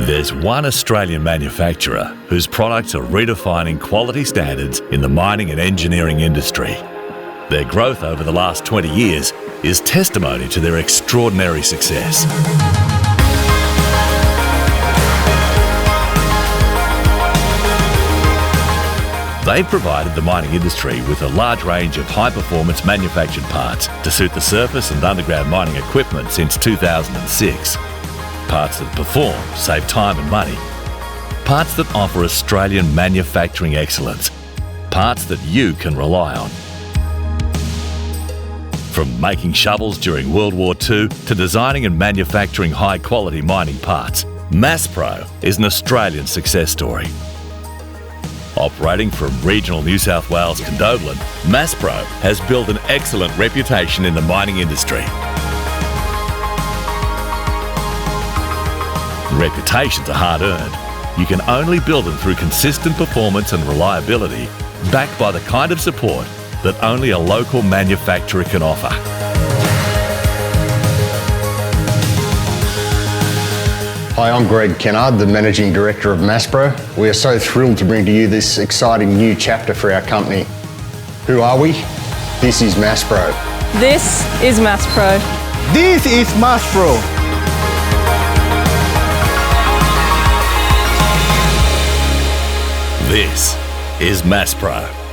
There's one Australian manufacturer whose products are redefining quality standards in the mining and engineering industry. Their growth over the last 20 years is testimony to their extraordinary success. They've provided the mining industry with a large range of high-performance manufactured parts to suit the surface and underground mining equipment since 2006. Parts that perform, save time and money. Parts that offer Australian manufacturing excellence. Parts that you can rely on. From making shovels during World War II to designing and manufacturing high-quality mining parts, MASPRO is an Australian success story. Operating from regional New South Wales Condobolin, MASPRO has built an excellent reputation in the mining industry. Reputations are hard-earned. You can only build them through consistent performance and reliability, backed by the kind of support that only a local manufacturer can offer. Hi, I'm Greg Kennard, the Managing Director of MASPRO. We are so thrilled to bring to you this exciting new chapter for our company. Who are we? This is MASPRO. This is MASPRO. This is MASPRO. This is MASPRO.